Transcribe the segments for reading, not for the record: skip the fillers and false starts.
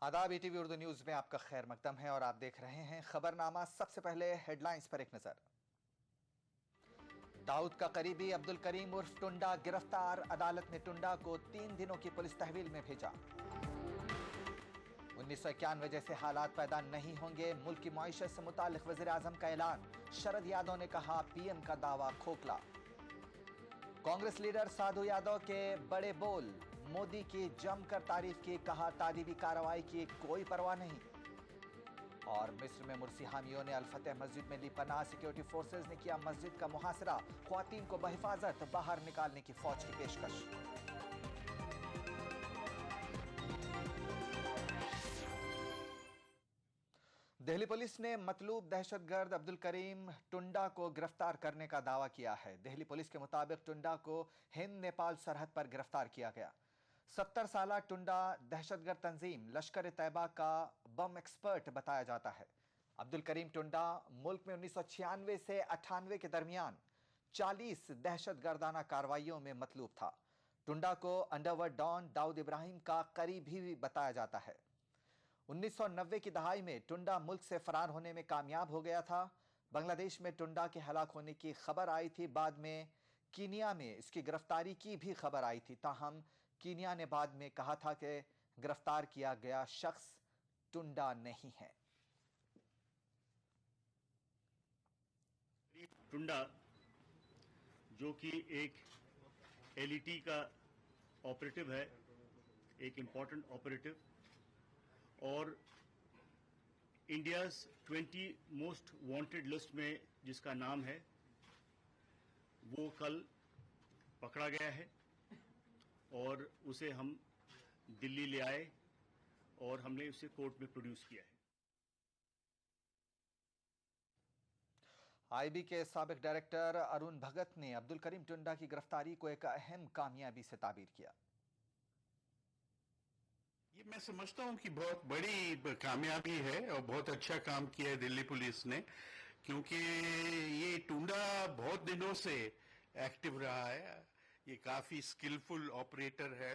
आदाब ETV Urdu news में आपका खैर मकदम है और आप देख रहे हैं खबरनामा। सबसे पहले हेडलाइंस पर एक नजर। दाऊद का करीबी अब्दुल करीम उर्फ टुंडा गिरफ्तार। अदालत ने टुंडा को 3 दिनों की पुलिस तहवील में भेजा। 1991 जैसे हालात पैदा नहीं होंगे, मुल्क की मईशत से मुतालिक वज़ीर आज़म का ऐलान। शरद यादव ने कहा पीएम का दावा खोखला। कांग्रेस लीडर साधु यादव के बड़े बोल, मोदी की जमकर तारीफ की, कहा तादीबी कार्रवाई की कोई परवाह नहीं। और मिस्र में मुर्सी हामियों ने अल-फतह मस्जिद में ली पनाह। सिक्योरिटी फोर्सेज ने किया मस्जिद का मुहासरा। ख्वातीन को बहिफाजत बाहर निकालने की फौज की पेशकश। दिल्ली पुलिस ने मतलूब दहशतगर्द अब्दुल करीम टुंडा को गिरफ्तार करने का दावा किया है। दिल्ली पुलिस के मुताबिक टुंडा को हिंद नेपाल सरहद पर गिरफ्तार किया गया। 70 साल टुंडा दहशतगर्द तंजीम लश्कर तैयबा का बम एक्सपर्ट बताया जाता है। अब्दुल करीम टुंडा मुल्क में 1996 से 98 के दरमियान 40 दहशतगर्दाना कार्रवाइयों में मतलूब था। टुंडा को अंडरवर्ल्ड डॉन दाऊद इब्राहिम का करीबी भी बताया जाता है। 1990 की दहाई में टुंडा मुल्क से फरार होने में कामयाब हो गया था। बांग्लादेश में टुंडा के हलाक होने की खबर आई थी। बाद में कीनिया में इसकी गिरफ्तारी की भी खबर आई थी। ताहम कीनिया ने बाद में कहा था कि गिरफ्तार किया गया शख्स टुंडा नहीं है। टुंडा जो कि एक एलईटी का ऑपरेटिव है, एक इंपॉर्टेंट ऑपरेटिव, और इंडियाज 20 मोस्ट वांटेड लिस्ट में जिसका नाम है, वो कल पकड़ा गया है और उसे हम दिल्ली ले आए और हमने उसे कोर्ट में प्रोड्यूस किया है। आईबी के साबिक डायरेक्टर अरुण भगत ने अब्दुल करीम टुंडा की गिरफ्तारी को एक अहम कामयाबी से ताबीर किया। ये मैं समझता हूं कि बहुत बड़ी कामयाबी है और बहुत अच्छा काम किया है दिल्ली पुलिस ने, क्योंकि ये टुंडा बहुत दिनों से एक्टिव रहा है। ये काफी स्किलफुल ऑपरेटर है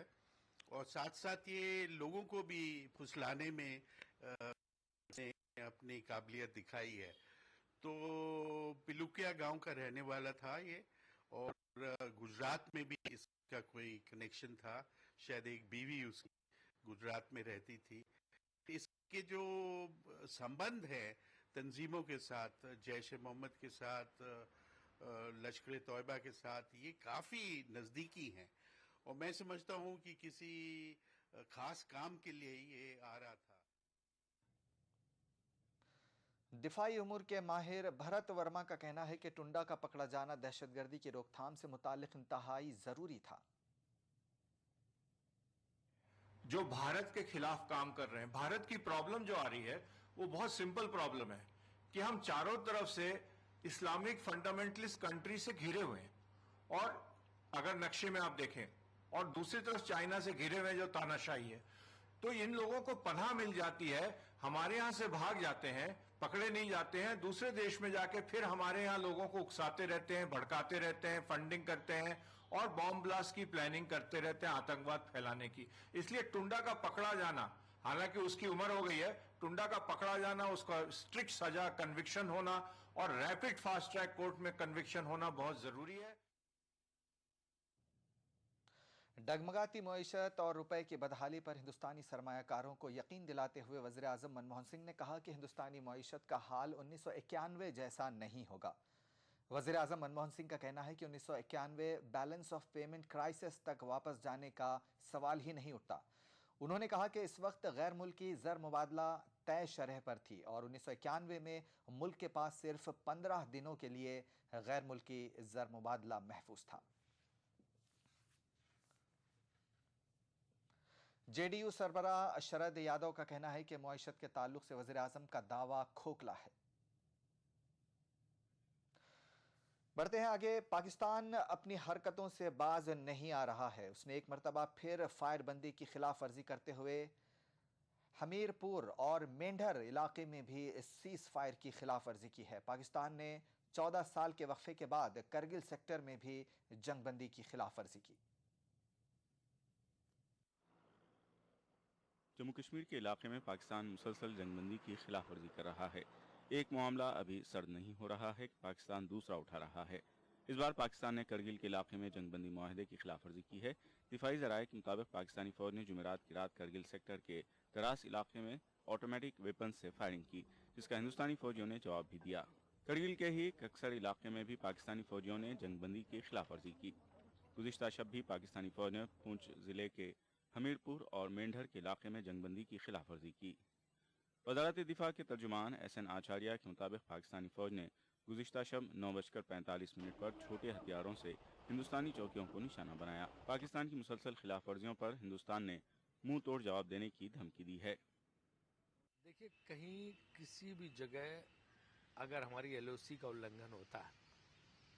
और साथ साथ ये लोगों को भी फुसलाने में अपनी काबिलियत दिखाई है। तो पिलुकिया गांव का रहने वाला था ये, और गुजरात में भी इसका कोई कनेक्शन था। शायद एक बीवी उसकी गुजरात में रहती थी। इसके जो संबंध है तंजीमों के साथ, जैश ए मोहम्मद के साथ, लश्कर तैयबा के साथ, ये काफी नजदीकी हैं और मैं समझता हूं कि किसी खास काम के लिए ये आ रहा था। दिफाई उमूर के माहिर भरत वर्मा का कहना है कि टुंडा का पकड़ा जाना दहशतगर्दी की रोकथाम से मुताल्लिक इंतहाई जरूरी था। जो भारत के खिलाफ काम कर रहे हैं, भारत की प्रॉब्लम जो आ रही है वो बहुत सिंपल प्रॉब्लम है कि हम चारों तरफ से इस्लामिक फंडामेंटलिस्ट कंट्री से घिरे हुए हैं, और अगर नक्शे में आप देखें, और दूसरी तरफ चाइना से घिरे हुए जो तानाशाही है, तो इन लोगों को पनाह मिल जाती है, हमारे यहां से भाग जाते हैं, पकड़े नहीं जाते हैं, दूसरे देश में जाके फिर हमारे यहां लोगों को उकसाते रहते हैं, भड़काते रहते हैं, फंडिंग करते हैं और बॉम्ब ब्लास्ट की प्लानिंग करते रहते हैं, आतंकवाद फैलाने की। इसलिए टुंडा का पकड़ा जाना, हालांकि उसकी उम्र हो गई है, टुंडा का पकड़ा जाना, उसका स्ट्रिक्ट सजा, कन्विक्शन होना और रैपिड फास्ट ट्रैक कोर्ट में कन्विक्शन होना बहुत जरूरी है। डगमगाती मईशत और रुपए की बदहाली पर हिंदुस्तानी सरमायाकारों को यकीन दिलाते हुए वज़ीर आज़म मनमोहन सिंह ने कहा कि हिंदुस्तानी मईशत का हाल 1991 जैसा नहीं होगा। वज़ीर आज़म मनमोहन सिंह का कहना है कि 1991 बैलेंस ऑफ पेमेंट क्राइसिस तक वापस जाने का सवाल ही नहीं उठता। उन्होंने कहा कि इस वक्त गैर मुल्की ज़र मुबादला तय शरह पर थी और 1991 में मुल्क के पास सिर्फ 15 दिनों के लिए गैर मुल्की ज़र मुबादला महफूज था। जेडीयू सरबराह शरद यादव का कहना है कि मईशत के ताल्लुक से वज़ीर आज़म का दावा खोखला है। बढ़ते हैं आगे। पाकिस्तान अपनी हरकतों से बाज नहीं आ रहा है। उसने एक मरतबा फिर फायरबंदी की खिलाफ वर्जी करते हुए हमीरपुर और मेंढर इलाके में भी सीज फायर की खिलाफ वर्जी की है। पाकिस्तान ने 14 साल के वक्फे के बाद करगिल सेक्टर में भी जंगबंदी की खिलाफ वर्जी की। जम्मू कश्मीर के इलाके में पाकिस्तान मुसलसल जंगबंदी की खिलाफ वर्जी कर रहा है। एक मामला अभी सर्द नहीं हो रहा है कि पाकिस्तान दूसरा उठा रहा है। इस बार पाकिस्तान ने करगिल के इलाके में जंगबंदी मुआहदे की खिलाफ वर्जी की है। दिफाई ज़राए के मुताबिक पाकिस्तानी फौज ने जुमेरात की रात करगिल सेक्टर के करास इलाके में ऑटोमेटिक वेपन से फायरिंग की, जिसका हिंदुस्तानी फौजियों ने जवाब भी दिया। करगिल के ही कक्सर इलाके में भी पाकिस्तानी फौजियों ने जंगबंदी की खिलाफ वर्जी की। गुज़िश्ता शब भी पाकिस्तानी फौज ने पुंछ जिले के हमीरपुर और मेंढर के इलाके में जंगबंदी की खिलाफ वर्जी की। वज़ारत दिफा के तर्जुमान एहसन आचार्य के मुताबिक पाकिस्तानी फौज ने गुज़िश्ता शब 9:45 पर छोटे हथियारों से हिंदुस्तानी चौकियों को निशाना बनाया। पाकिस्तान की मुसलसल खिलाफ वर्जियों पर हिंदुस्तान ने मुंह तोड़ जवाब देने की धमकी दी है। देखिए, कहीं किसी भी जगह अगर हमारी LOC का उल्लंघन होता है,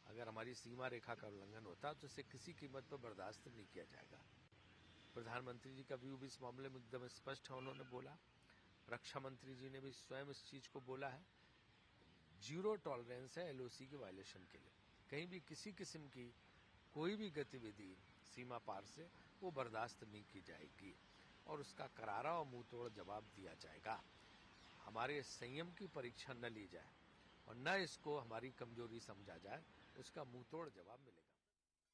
अगर हमारी सीमा रेखा का उल्लंघन होता है, तो इसे किसी कीमत पर बर्दाश्त नहीं किया जाएगा। प्रधानमंत्री जी का व्यू भी इस मामले में एकदम स्पष्ट है, उन्होंने बोला। रक्षा मंत्री जी ने भी स्वयं इस चीज को बोला है। 0 टॉलरेंस है LOC के वायलेशन के लिए। कहीं भी किसी किस्म की कोई भी गतिविधि सीमा पार से वो बर्दाश्त नहीं की जाएगी और उसका करारा और मुंह तोड़ जवाब दिया जाएगा। हमारे संयम की परीक्षा न ली जाए और न इसको हमारी कमजोरी समझा जाए, उसका मुंह तोड़ जवाब मिलेगा।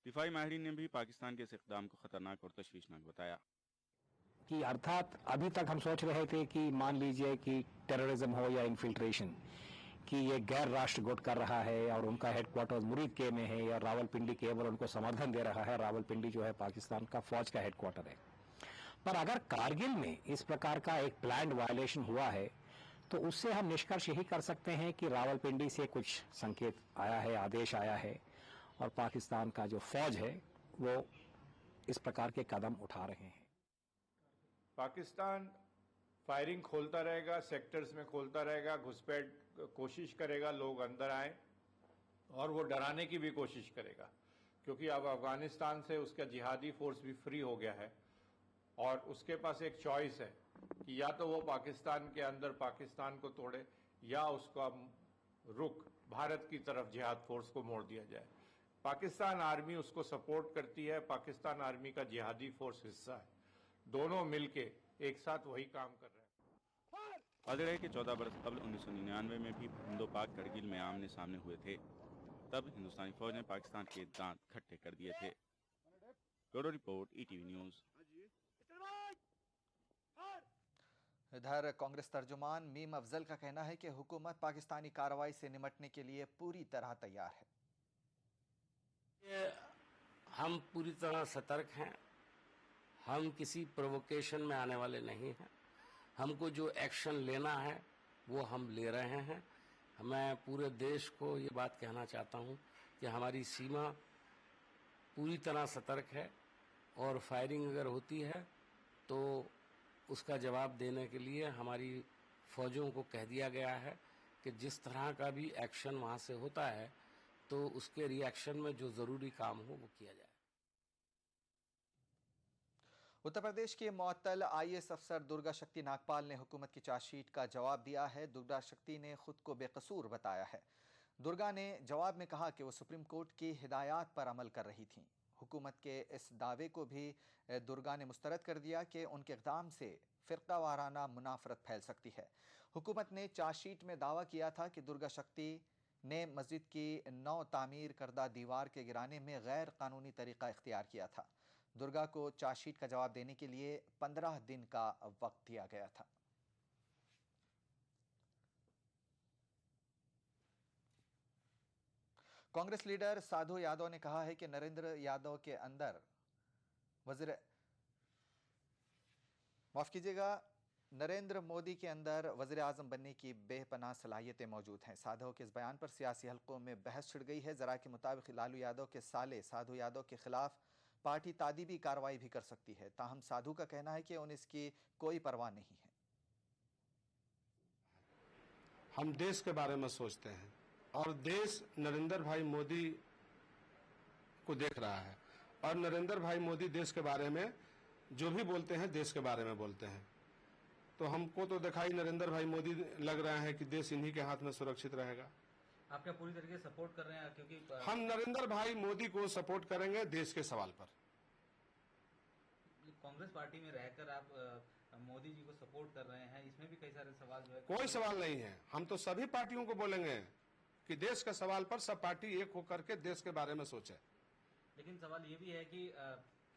दिफाई माहिरीन ने भी पाकिस्तान के इस इक़दाम को खतरनाक और तशवीशनाक बताया कि अर्थात अभी तक हम सोच रहे थे कि मान लीजिए कि टेररिज्म हो या इन्फिल्ट्रेशन, कि ये गैर राष्ट्र गुट कर रहा है और उनका हेडक्वार्टर मुरीद के में है या रावलपिंडी केवल उनको समर्थन दे रहा है। रावलपिंडी जो है पाकिस्तान का फौज का हेडक्वार्टर है। पर अगर कारगिल में इस प्रकार का एक प्लान्ड वायलेशन हुआ है तो उससे हम निष्कर्ष यही कर सकते हैं कि रावलपिंडी से कुछ संकेत आया है, आदेश आया है और पाकिस्तान का जो फौज है वो इस प्रकार के कदम उठा रहे हैं। पाकिस्तान फायरिंग खोलता रहेगा, सेक्टर्स में खोलता रहेगा, घुसपैठ कोशिश करेगा, लोग अंदर आए और वो डराने की भी कोशिश करेगा, क्योंकि अब अफगानिस्तान से उसका जिहादी फोर्स भी फ्री हो गया है और उसके पास एक चॉइस है कि या तो वो पाकिस्तान के अंदर पाकिस्तान को तोड़े या उसका रुख भारत की तरफ जिहाद फोर्स को मोड़ दिया जाए। पाकिस्तान आर्मी उसको सपोर्ट करती है, पाकिस्तान आर्मी का जिहादी फोर्स हिस्सा है, दोनों मिलके एक साथ वही काम कर रहे हैं। वाज़ेह है कि 14 बरस कबल 1999 में भी हिंदो पाक करगिल में आमने सामने हुए थे। तब हिंदुस्तानी फौज ने पाकिस्तान के दांत खट्टे कर दिए थे। Bureau report, ETV news. इधर कांग्रेस तर्जुमान मीम अफजल का कहना है कि हुकूमत पाकिस्तानी कार्रवाई से निपटने के लिए पूरी तरह तैयार है। हम पूरी तरह सतर्क हैं। हम किसी प्रोवोकेशन में आने वाले नहीं हैं। हमको जो एक्शन लेना है वो हम ले रहे हैं। मैं पूरे देश को ये बात कहना चाहता हूँ कि हमारी सीमा पूरी तरह सतर्क है और फायरिंग अगर होती है तो उसका जवाब देने के लिए हमारी फौजों को कह दिया गया है कि जिस तरह का भी एक्शन वहाँ से होता है तो उसके रिएक्शन में जो ज़रूरी काम हो वो किया जाए। उत्तर प्रदेश के मुअत्तल IAS अफसर दुर्गा शक्ति नागपाल ने हुकूमत की चार्जशीट का जवाब दिया है। दुर्गा शक्ति ने खुद को बेकसूर बताया है। दुर्गा ने जवाब में कहा कि वो सुप्रीम कोर्ट की हिदायत पर अमल कर रही थीं। हुकूमत के इस दावे को भी दुर्गा ने मुस्तरद कर दिया कि उनके इक़दाम से फ़िरका वाराना मुनाफरत फैल सकती है। हुकूमत ने चार्जशीट में दावा किया था कि दुर्गा शक्ति ने मस्जिद की नौ तामीर करदा दीवार के गिराने में गैर कानूनी तरीका इख्तियार किया था। दुर्गा को चार्जशीट का जवाब देने के लिए 15 दिन का वक्त दिया गया था। कांग्रेस लीडर साधु यादव ने कहा है कि नरेंद्र यादव के अंदर नरेंद्र मोदी के अंदर वज़ीर आज़म बनने की बेपनाह सलाहियतें मौजूद हैं। साधु के इस बयान पर सियासी हलकों में बहस छिड़ गई है। ज़रा के मुताबिक लालू यादव के साले साधु यादव के खिलाफ पार्टी तादीबी कार्रवाई भी कर सकती है। ताहम साधु का कहना है कि उन्हें इसकी कोई परवाह नहीं है। हम देश के बारे में सोचते हैं और देश नरेंद्र भाई मोदी को देख रहा है और नरेंद्र भाई मोदी देश के बारे में जो भी बोलते हैं देश के बारे में बोलते हैं। तो हमको तो दिखाई नरेंद्र भाई मोदी लग रहा है कि देश इन्हीं के हाथ में सुरक्षित रहेगा। आप क्या पूरी तरीके से सपोर्ट कर रहे हैं? क्योंकि हम नरेंद्र भाई मोदी को सपोर्ट करेंगे देश के सवाल पर। कांग्रेस पार्टी में रहकर आप मोदी जी को सपोर्ट कर रहे हैं, इसमें भी कई सारे सवाल जो है। कोई सवाल नहीं है। हम तो सभी पार्टियों को बोलेंगे कि देश के सवाल पर सब पार्टी एक होकर के देश के बारे में सोचे। लेकिन सवाल ये भी है कि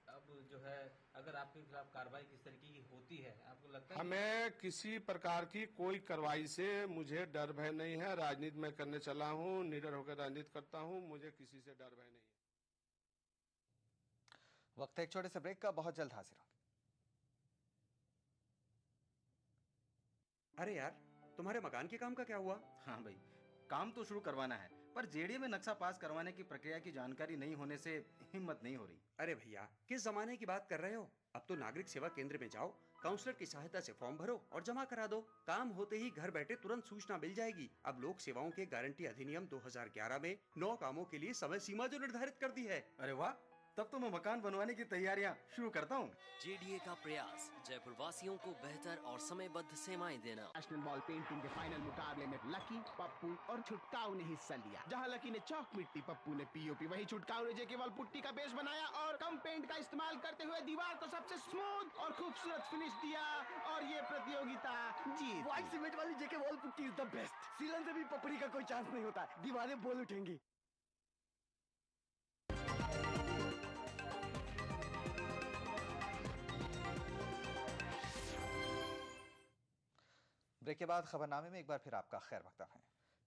अब जो है अगर आपके खिलाफ कार्रवाई किस तरीके की होती है, आपको लगता है हमें किसी प्रकार की कोई कार्रवाई से मुझे डर भय नहीं है। राजनीति में करने चला हूं, निडर होकर राजनीति करता हूं, मुझे किसी से डर भय नहीं है। वक्त एक छोटे से ब्रेक का, बहुत जल्द हाजिर होंगे। अरे यार, तुम्हारे मकान के काम का क्या हुआ? हाँ भाई, काम तो शुरू करवाना है, पर जेडीए में नक्शा पास करवाने की प्रक्रिया की जानकारी नहीं होने से हिम्मत नहीं हो रही। अरे भैया, किस जमाने की बात कर रहे हो? अब तो नागरिक सेवा केंद्र में जाओ, काउंसलर की सहायता से फॉर्म भरो और जमा करा दो। काम होते ही घर बैठे तुरंत सूचना मिल जाएगी। अब लोक सेवाओं के गारंटी अधिनियम 2011 में 9 कामों के लिए समय सीमा जो निर्धारित कर दी है। अरे वाह, तब तो मैं मकान बनवाने की तैयारियां शुरू करता हूँ। जेडीए का प्रयास जयपुर वासियों को बेहतर और समयबद्ध सेवाएं देना। नेशनल बॉल पेंटिंग के फाइनल मुकाबले में लकी, पप्पू और छुटकाऊ ने हिस्सा लिया। जहां लकी ने चौक मिट्टी, पप्पू ने पीओपी, वहीं छुटकाऊ ने केवल पुट्टी का बेस बनाया और कम पेंट का इस्तेमाल करते हुए दीवार को सबसे स्मूथ और खूबसूरत फिनिश दिया और ये प्रतियोगिता जीत। व्हाइट सीमेंट वाली JK wall putty is the best. सीलन से भी पपड़ी का कोई चांस नहीं होता, दीवारें बोल उठेंगी। ब्रेक के बाद खबरनामे में एक बार फिर आपका खैर मकदम है।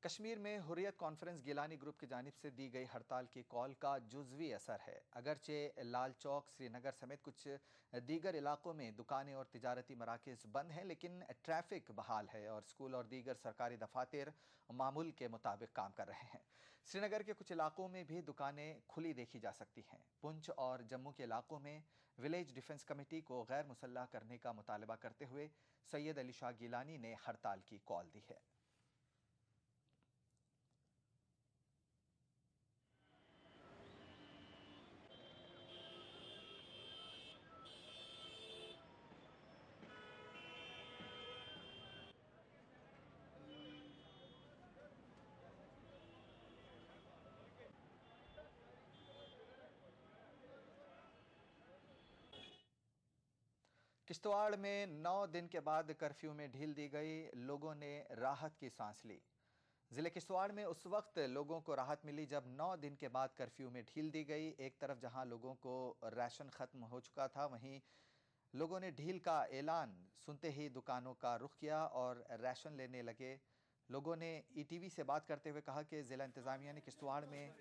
कश्मीर में हुर्रियत कॉन्फ्रेंस गिलानी ग्रुप की जानिब से दी गई हड़ताल की कॉल का जुज़वी असर है। अगरचे लाल चौक, श्रीनगर समेत कुछ दीगर इलाकों में दुकानें और तिजारती मराकज़ बंद हैं, लेकिन ट्रैफिक बहाल है और स्कूल और दीगर सरकारी दफातर मामूल के मुताबिक काम कर रहे हैं। श्रीनगर के कुछ इलाकों में भी दुकानें खुली देखी जा सकती हैं। पुंछ और जम्मू के इलाकों में विलेज डिफेंस कमेटी को गैर मुसल्लह करने का मुतालबा करते हुए सैयद अली शाह गिलानी ने हड़ताल की कॉल दी है। किश्तवाड़ में 9 दिन के बाद कर्फ्यू में ढील दी गई, लोगों ने राहत की सांस ली। जिले किश्तवाड़ में उस वक्त लोगों को राहत मिली जब 9 दिन के बाद कर्फ्यू में ढील दी गई। एक तरफ जहां लोगों को राशन खत्म हो चुका था, वहीं लोगों ने ढील का ऐलान सुनते ही दुकानों का रुख किया और राशन लेने लगे। लोगों ने ईटीवी से बात करते हुए कहा कि जिला इंतजामिया ने किश्तवाड़ में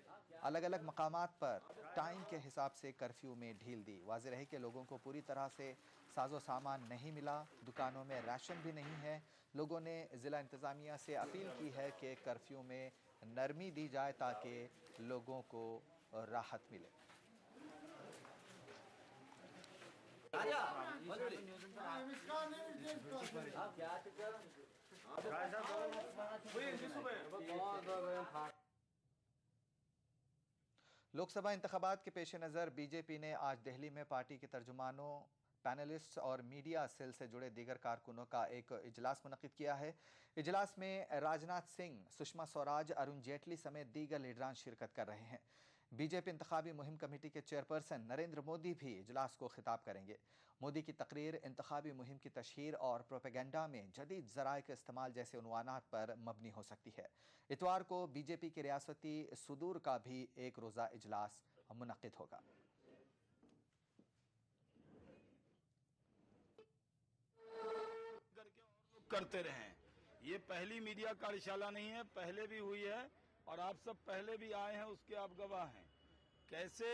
अलग अलग मकामात पर टाइम के हिसाब से कर्फ्यू में ढील दी। वाज़ेह रहे कि लोगों को पूरी तरह से साजो सामान नहीं मिला, दुकानों में राशन भी नहीं है। लोगों ने जिला इंतजामिया से अपील की है कि कर्फ्यू में नरमी दी जाए ताकि लोगों को राहत मिले। लोकसभा इंतखाबात के पेश नज़र बीजेपी ने आज दिल्ली में पार्टी के तर्जुमानों, पैनलिस्ट और मीडिया सेल से जुड़े दीगर कारकुनों का एक इजलास मुनक्किद किया है। इजलास में राजनाथ सिंह, सुषमा स्वराज, अरुण जेटली समेत दीगर लीडरान शिरकत कर रहे हैं। बीजेपी इंतखाबी मुहिम कमेटी के चेयरपर्सन नरेंद्र मोदी भी इजलास को खिताब करेंगे। मोदी की तकरीर इंतखाबी मुहिम की तशहीर और प्रोपेगेंडा में जदीद ज़राए के इस्तेमाल जैसे उन्वानात पर मबनी हो सकती है। इतवार को बीजेपी के रियासती सुदूर का भी एक रोज़ा इजलास मुनक्किद होगा। करते रहे, ये पहली मीडिया कार्यशाला नहीं है, पहले भी हुई है और आप सब पहले भी आए हैं, उसके आप गवाह हैं। कैसे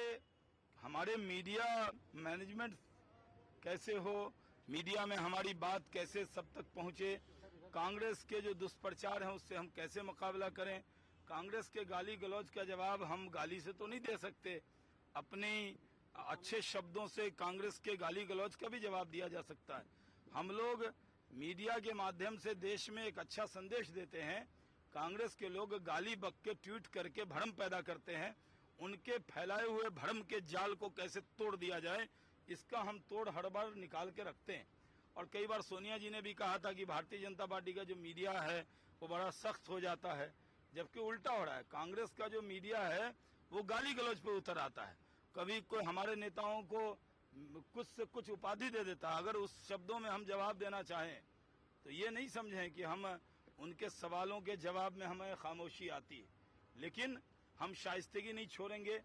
हमारे मीडिया मैनेजमेंट कैसे हो, मीडिया में हमारी बात कैसे सब तक पहुंचे, कांग्रेस के जो दुष्प्रचार हैं उससे हम कैसे मुकाबला करें। कांग्रेस के गाली गलौज का जवाब हम गाली से तो नहीं दे सकते, अपनी अच्छे शब्दों से कांग्रेस के गाली गलौज का भी जवाब दिया जा सकता है। हम लोग मीडिया के माध्यम से देश में एक अच्छा संदेश देते हैं। कांग्रेस के लोग गाली बक के ट्वीट करके भ्रम पैदा करते हैं, उनके फैलाए हुए भ्रम के जाल को कैसे तोड़ दिया जाए, इसका हम तोड़ हर बार निकाल के रखते हैं। और कई बार सोनिया जी ने भी कहा था कि भारतीय जनता पार्टी का जो मीडिया है वो बड़ा सख्त हो जाता है, जबकि उल्टा हो रहा है। कांग्रेस का जो मीडिया है वो गाली गलौज पे उतर आता है। कभी कोई हमारे नेताओं को कुछ से कुछ उपाधि दे देता। अगर उस शब्दों में हम जवाब देना चाहें तो ये नहीं समझें कि हम उनके सवालों के जवाब में हमें खामोशी आती है, लेकिन हम शाइस्तगी नहीं छोड़ेंगे।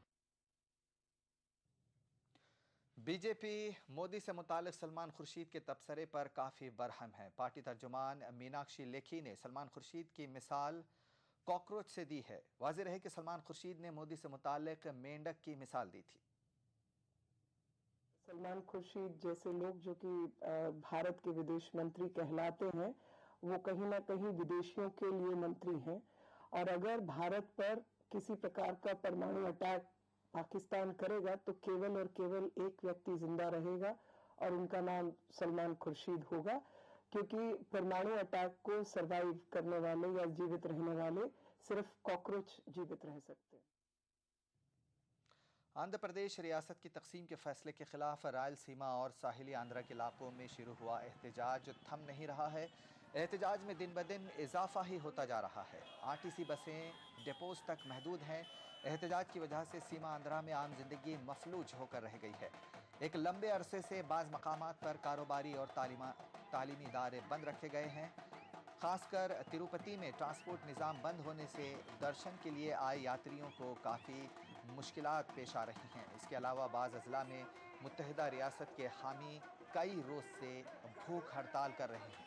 बीजेपी मोदी से मुतालिक सलमान खुर्शीद के तबसरे पर काफ़ी बरहम है। पार्टी तर्जुमान मीनाक्षी लेखी ने सलमान खुर्शीद की मिसाल कॉकरोच से दी है। वाज़ेह रहे कि सलमान खुर्शीद ने मोदी से मुतालिक मेंढक की मिसाल दी थी। सलमान खुर्शीद जैसे लोग जो कि भारत के विदेश मंत्री कहलाते हैं, वो कहीं ना कहीं विदेशियों के लिए मंत्री हैं, और अगर भारत पर किसी प्रकार का परमाणु अटैक पाकिस्तान करेगा तो केवल और केवल एक व्यक्ति जिंदा रहेगा और उनका नाम सलमान खुर्शीद होगा, क्योंकि परमाणु अटैक को सरवाइव करने वाले या जीवित रहने वाले सिर्फ कॉकरोच जीवित रह सकते हैं। आंध्र प्रदेश रियासत की तकसीम के फैसले के खिलाफ रायलसीमा और साहिली आंध्रा के इलाकों में शुरू हुआ एहतजाज थम नहीं रहा है। एहतजाज में दिन ब दिन इजाफा ही होता जा रहा है। आरटीसी बसें डिपोज तक महदूद हैं। एहतजाज की वजह से सीमा आंध्रा में आम जिंदगी मफलूज होकर रह गई है। एक लंबे अरसे से बाज़ मकामात पर कारोबारी और तालीमी इदारे बंद रखे गए हैं। खासकर तिरुपति में ट्रांसपोर्ट निज़ाम बंद होने से दर्शन के लिए आए यात्रियों को काफ़ी मुश्किलात पेश आ रही हैं। इसके अलावा बाज़ अज़ला में मुत्तहिदा रियासत के हामी कई रोज़ से भूख हड़ताल कर रहे हैं।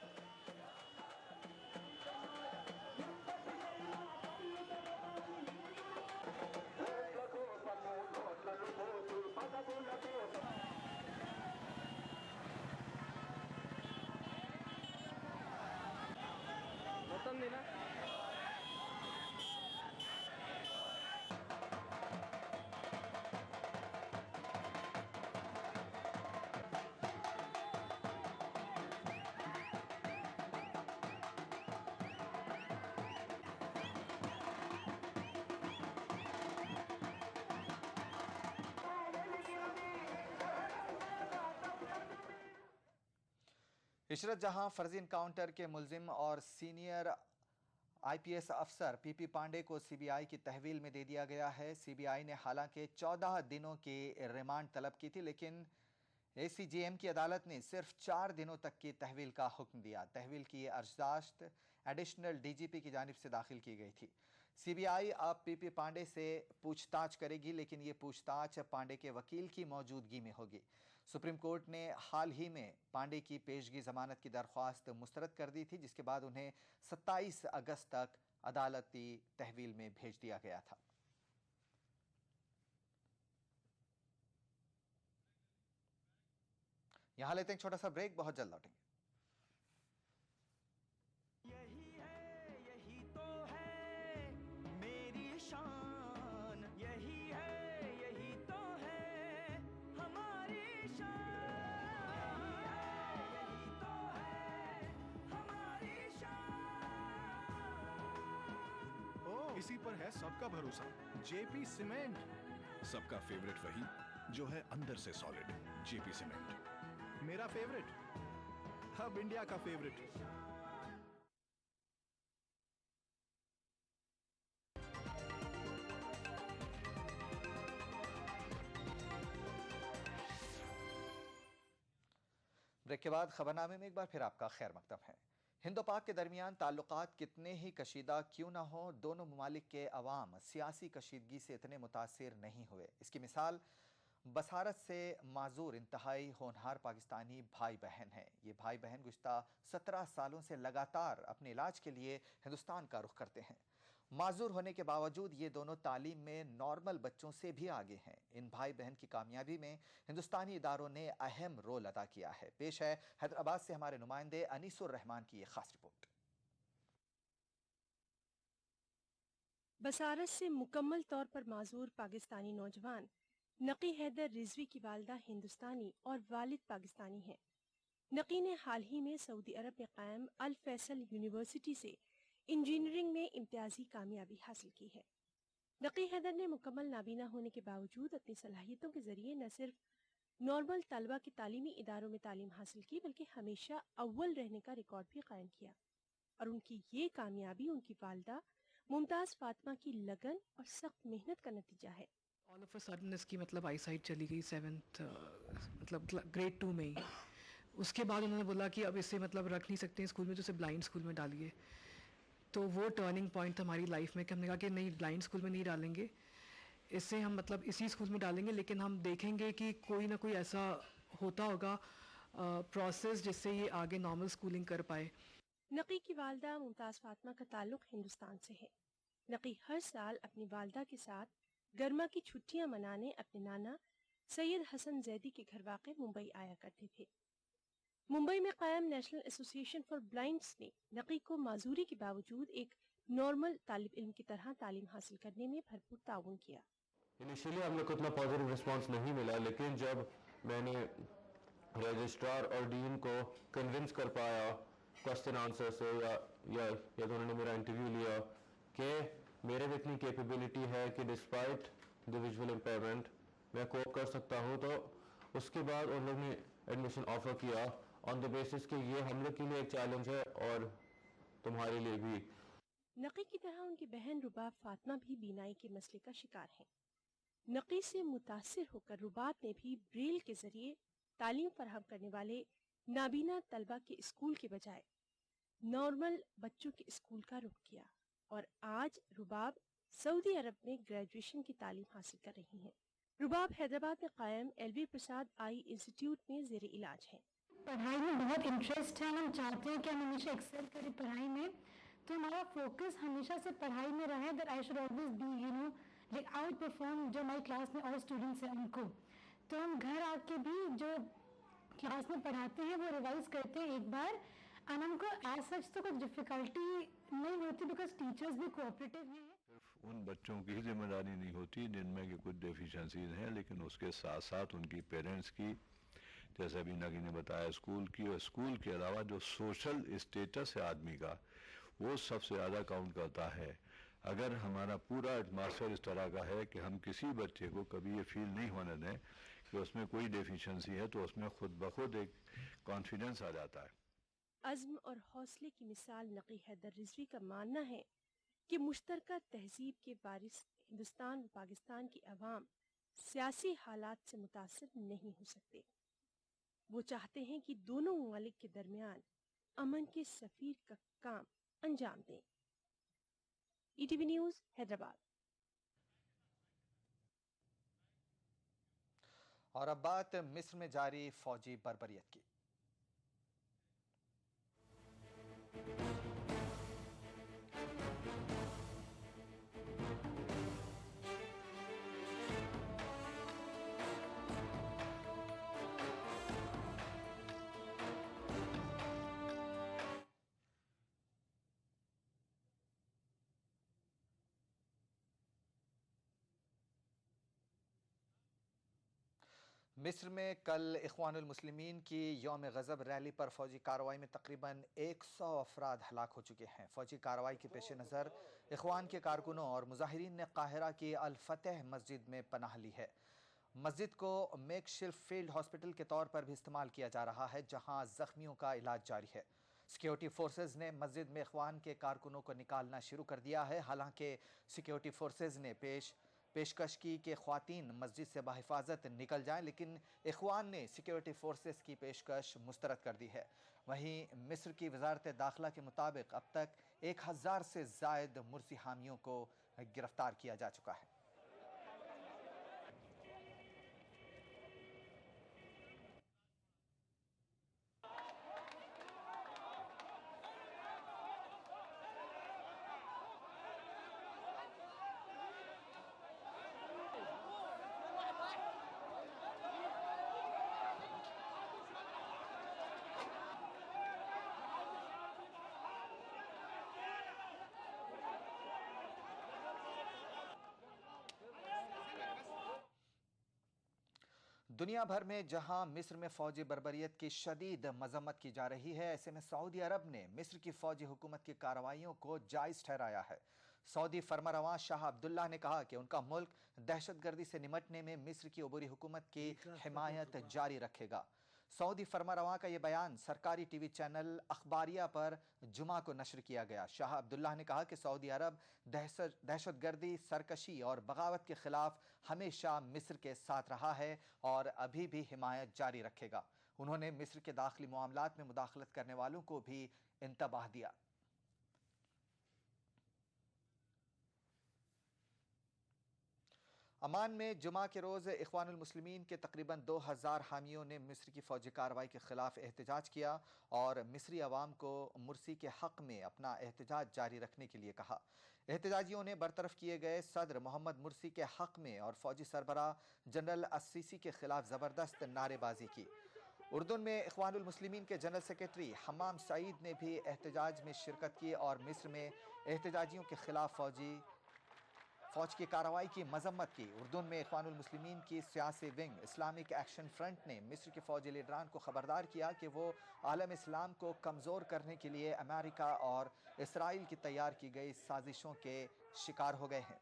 इशरत जहां फर्जी इनकाउंटर के मुलजिम और सीनियर आईपीएस अफसर पीपी पांडे को सीबीआई की तहवील में दे दिया गया है। सीबीआई ने हालांकि 14 दिनों की रिमांड तलब की थी, लेकिन एसीजेएम की अदालत ने सिर्फ 4 दिनों तक की तहवील का हुक्म दिया। तहवील की अर्जदाश्त एडिशनल डीजीपी की जानिब से दाखिल की गई थी। सीबीआई अब पीपी पांडे से पूछताछ करेगी, लेकिन ये पूछताछ पांडे के वकील की मौजूदगी में होगी। सुप्रीम कोर्ट ने हाल ही में पांडे की पेशगी जमानत की दरख्वास्त मुस्तरद कर दी थी, जिसके बाद उन्हें 27 अगस्त तक अदालती तहवील में भेज दिया गया था। यहां लेते हैं एक छोटा सा ब्रेक, बहुत जल्द लौटेंगे। यही तो है मेरी शान, यही है, यही तो है हमारी शान, यही तो है हमारी शान। ओ, इसी पर है सबका भरोसा, जेपी सीमेंट। सबका फेवरेट वही जो है अंदर से सॉलिड, जेपी सीमेंट। मेरा फेवरेट, अब इंडिया का फेवरेट। ब्रेक के बाद खबरनामे में एक बार फिर आपका खैर मकदम है। हिंदो पाक के दरमियान ताल्लुकात कितने ही कशीदा क्यों ना हो, दोनों ममालिक के अवाम सियासी कशीदगी से इतने मुतासिर नहीं हुए। इसकी मिसाल बसारत से माजूर इंतहाई होनहार पाकिस्तानी भाई बहन हैं। ये भाई बहन गुज़िश्ता 17 सालों से लगातार अपने इलाज के लिए हिंदुस्तान का रुख करते हैं। माजूर होने के बावजूद ये दोनों तालीम में नॉर्मल बच्चों से भी आगे हैं। इन भाई बहन की कामयाबी में हिंदुस्तानी इदारों ने अहम रोल अदा किया है। पेश है हैदराबाद से हमारे नुमाइंदे अनीसुर रहमान की एक खास रिपोर्ट। बसारत से मुकम्मल तौर पर माजूर पाकिस्तानी नौजवान नकी हैदर रिजवी की वालिदा हिंदुस्तानी और वालिद पाकिस्तानी हैं। नकी ने हाल ही में सऊदी अरब में कायम अल फैसल यूनिवर्सिटी से इंजीनियरिंग में इम्तियाजी कामयाबी हासिल की है। नकी हैदर ने मुकम्मल नाबीना होने के बावजूद अपनी सलाहियतों के जरिए न सिर्फ नॉर्मल तलबा के तालीमी इदारों में तालीम हासिल की, बल्कि हमेशा अव्वल रहने का रिकॉर्ड भी कायम किया। और उनकी ये कामयाबी उनकी वालिदा मुमताज़ फातिमा की लगन और सख्त मेहनत का नतीजा है। ऑल ऑफ अ सडन इसकी मतलब आई साइट चली गई 7th मतलब ग्रेड 2 में ही। उसके बाद उन्होंने बोला कि अब इसे मतलब रख नहीं सकते स्कूल में, तो इसे ब्लाइंड स्कूल में डालिए। तो वो टर्निंग पॉइंट था हमारी लाइफ में कि हमने कहा कि नहीं, ब्लाइंड स्कूल में नहीं डालेंगे, इससे हम मतलब इसी स्कूल में डालेंगे, लेकिन हम देखेंगे कि कोई ना कोई ऐसा होता होगा प्रोसेस जिससे ये आगे नॉर्मल स्कूलिंग कर पाए। नकी की वालदा मुमताज़ फातिमा का ताल्लुक हिंदुस्तान से है। नकी हर साल अपनी वालदा के साथ गर्मा की छुट्टियां मनाने अपने नाना सैयद हसन जैदी के घर वाक़े मुंबई आया करते थे। मुंबई में कायम नेशनल एसोसिएशन फॉर ब्लाइंड्स ने नकी को माजूरी के बावजूद एक नॉर्मल तालिब इल्म की तरह तालीम हासिल करने में भरपूर ताउन किया। इनिशियली हम लोग को इतना पॉजिटिव रिस्पांस नहीं मिला, लेकिन जब मैंने रजिस्ट्रार और डीन को कन्विंस कर पाया क्वेश्चन आंसर से या तो उन्होंने मेरा इंटरव्यू लिया कि मेरे में इतनी कैपेबिलिटी है कि डिस्पाइट द विजुअल इम्पेयरमेंट मैं कोप कर सकता हूँ, तो उसके बाद उन लोग ने एडमिशन ऑफर किया ऑन द बेसिस कि ये हम लोग के लिए एक चैलेंज है और तुम्हारे लिए भी। नकी की तरह उनकी बहन रुबाब फातिमा भी बीनाई के मसले का शिकार है। नकी से मुतासिर होकर रुबाब ने भी ब्रेल के जरिए तालीम फराहम करने वाले नाबीना तलबा के स्कूल के बजाय नॉर्मल बच्चों के स्कूल का रुख किया और आज रुबाब सऊदी अरब में ग्रेजुएशन की तालीम हासिल कर रही हैं। रुबाब हैदराबाद में कायम एलवी प्रसाद आई इंस्टीट्यूट में जेर इलाज है। पढ़ाई में बहुत इंटरेस्ट है, हम चाहते हैं कि हम हमेशा एक्सेल करें पढ़ाई में, तो हमारा फोकस हमेशा से पढ़ाई में रहा है that I should always be like out perform जो हमारी क्लास में और स्टूडेंट्स हैं उनको। तो हम घर आके भी जो क्लास में पढ़ाते हैं वो रिवाइज करते हैं एक बार, और हमको एज सच तो कुछ डिफिकल्टी नहीं होती बिकॉज टीचर्स भी कोऑपरेटिव हैं। सिर्फ उन बच्चों की जिम्मेदारी नहीं होती जिनमें कि कुछ डेफिशिएंसीज हैं, लेकिन उसके साथ साथ उनकी पेरेंट्स की, जैसे अभी नगी ने बताया स्कूल की, और स्कूल के अलावा जो सोशल स्टेटस है आदमी का वो सबसे ज़्यादा काउंट करता है। अगर हमारा पूरा एटमॉस्फेयर इस तरह का है कि हम किसी बच्चे को कभी ये फील नहीं होने दें कि उसमें कोई डेफिशिएंसी है, तो उसमें खुद ब खुद एक कॉन्फिडेंस आ जाता है। अज़्म और हौसले की मिसाल नकी हैदर रिजवी का मानना है कि मुश्तरका तहजीब के वारिस हिंदुस्तान व पाकिस्तान की अवाम सियासी हालात से मुतासिर नहीं हो सकते। वो चाहते हैं कि दोनों ममालिक के दरमियान अमन के सफीर का काम अंजाम दें। ETV news Hyderabad. और अब बात मिस्र में जारी फौजी बर्बरियत की। मिस्र में कल इख्वानुल मुस्लिमीन की यौम गज़ब रैली पर फौजी कार्रवाई में तकरीबन 100 अफराद हलाक हो चुके हैं। फौजी कार्रवाई के पेश नज़र इख्वान के कारकुनों और मुजाहिरीन ने काहिरा की अल फतह मस्जिद में पनाह ली है। मस्जिद को मेकशिफ्ट फील्ड हॉस्पिटल के तौर पर भी इस्तेमाल किया जा रहा है, जहां जख्मियों का इलाज जारी है। सिक्योरिटी फोर्सेज ने मस्जिद में इख्वान के कारकुनों को निकालना शुरू कर दिया है। हालांकि सिक्योरिटी फोर्सेज ने पेशकश की कि ख्वातीन मस्जिद से बाहिफाजत निकल जाएं, लेकिन इख्वान ने सिक्योरिटी फोर्सेस की पेशकश मुस्तरद कर दी है। वहीं मिस्र की वजारत दाखिला के मुताबिक अब तक 1000 से जायद मुर्सी हामियों को गिरफ्तार किया जा चुका है। दुनिया भर में जहां मिस्र में फौजी बर्बरियत की शदीद मजम्मत की जा रही है, ऐसे में सऊदी अरब ने मिस्र की फौजी हुकूमत की कार्रवाइयों को जायज़ ठहराया है। सऊदी फरमारवां शाह अब्दुल्ला ने कहा कि उनका मुल्क दहशतगर्दी से निमटने में मिस्र की अबूरी हुकूमत की हिमायत जारी रखेगा। सऊदी फरमारवां का यह बयान सरकारी टीवी चैनल अखबारिया पर जुमा को नशर किया गया। शाह अब्दुल्ला ने कहा कि सऊदी अरब दहशतगर्दी, सरकशी और बगावत के खिलाफ हमेशा मिस्र के साथ रहा है और अभी भी हिमायत जारी रखेगा। उन्होंने मिस्र के दाखिली मामलात में मुदाखलत करने वालों को भी इंतबाह दिया। अमान में जुमा के रोज़ इख्वानुल मुस्लिमीन के तकरीबन 2000 हामियों ने मिस्र की फौजी कार्रवाई के खिलाफ एहतजाज किया और मिस्री अवाम को मुर्सी के हक़ में अपना एहतजाज जारी रखने के लिए कहा। एहतजाजियों ने बरतरफ किए गए सदर मोहम्मद मुर्सी के हक़ में और फौजी सरबराह जनरल अस्सीसी के खिलाफ ज़बरदस्त नारेबाजी की। उर्दून में इख्वानुल मुस्लिमीन के जनरल सेक्रेटरी हमाम सईद ने भी एहतजाज में शिरकत की और मिस्र में एहतजाजियों के खिलाफ फौज की कार्रवाई की मजम्मत की। उर्दून में इख्वानुल मुस्लिमीन की सियासी विंग इस्लामिक एक्शन फ्रंट ने मिस्र के फौजी लीडरान को खबरदार किया कि वो आलम इस्लाम को कमज़ोर करने के लिए अमेरिका और इसराइल की तैयार की गई साजिशों के शिकार हो गए हैं।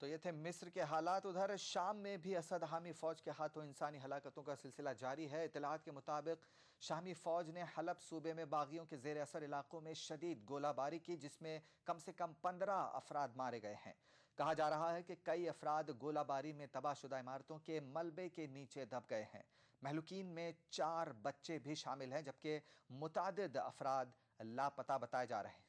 तो ये थे मिस्र के हालात। उधर शाम में भी असद हामी फ़ौज के हाथों इंसानी हलाकतों का सिलसिला जारी है। इतलात के मुताबिक शामी फ़ौज ने हलब सूबे में बागियों के ज़ेर असर इलाकों में शदीद गोलाबारी की, जिसमें कम से कम 15 अफराद मारे गए हैं। कहा जा रहा है कि कई अफराद गोलाबारी में तबाहशुदा इमारतों के मलबे के नीचे दब गए हैं। महलूकीन में 4 बच्चे भी शामिल हैं, जबकि मुतादिद अफराद लापता बताए जा रहे हैं।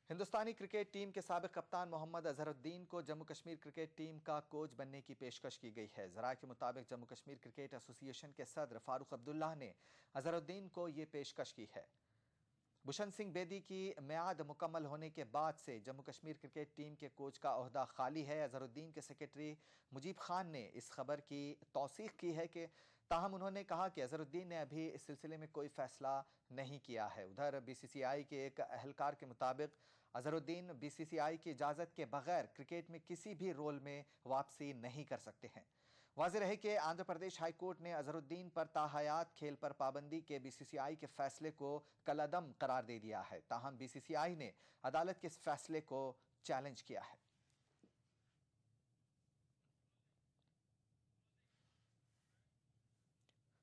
हिंदुस्तानी क्रिकेट टीम के साबिक कप्तान मोहम्मद अजहरुद्दीन को जम्मू कश्मीर क्रिकेट टीम का कोच बनने की पेशकश की गई है। ज़राए के मुताबिक जम्मू कश्मीर क्रिकेट एसोसिएशन के सदर फारूक अब्दुल्ला ने अजहरुद्दीन को ये पेशकश की है। भूषण सिंह बेदी की मियाद मुकम्मल होने के बाद से जम्मू कश्मीर क्रिकेट टीम के कोच का ओहदा खाली है। अजहरुद्दीन के सेक्रेटरी मुजीब खान ने इस खबर की तौसीक की है कि ताहम उन्होंने कहा कि अजहरुद्दीन ने अभी इस सिलसिले में कोई फैसला नहीं किया है। उधर बीसीसीआई के एक अहलकार के मुताबिक अजहरुद्दीन बीसीसीआई की इजाज़त के बगैर क्रिकेट में किसी भी रोल में वापसी नहीं कर सकते हैं। वाज़ेह रहे कि आंध्र प्रदेश हाई कोर्ट ने अजहरुद्दीन पर ताहयात खेल पर पाबंदी के बीसीसीआई के फैसले को कलअदम करार दे दिया है। ताहम बीसीसीआई ने अदालत के इस फैसले को चैलेंज किया है।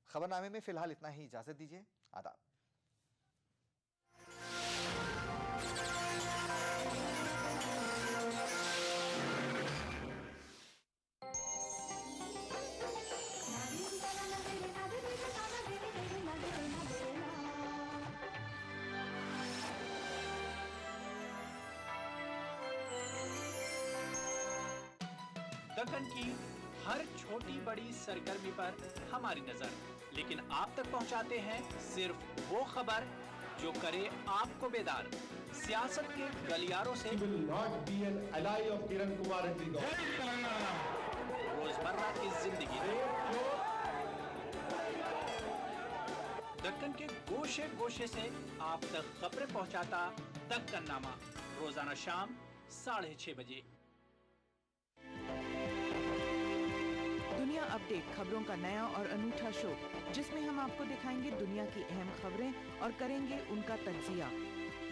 खबरनामे में फिलहाल इतना ही। इजाजत दीजिए। आदाब। दक्कन की हर छोटी बड़ी सरगर्मी पर हमारी नजर, लेकिन आप तक पहुंचाते हैं सिर्फ वो खबर जो करे आपको बेदार। सियासत के गलियारों से रोजमर्रा की जिंदगी, दक्कन के गोशे गोशे से आप तक खबरें पहुंचाता दक्कननामा, रोजाना शाम 6:30 बजे। दुनिया अपडेट, खबरों का नया और अनूठा शो, जिसमें हम आपको दिखाएंगे दुनिया की अहम खबरें और करेंगे उनका तज्जिया।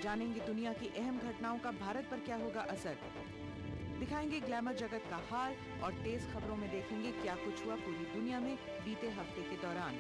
जानेंगे दुनिया की अहम घटनाओं का भारत पर क्या होगा असर। दिखाएंगे ग्लैमर जगत का हाल और तेज खबरों में देखेंगे क्या कुछ हुआ पूरी दुनिया में बीते हफ्ते के दौरान।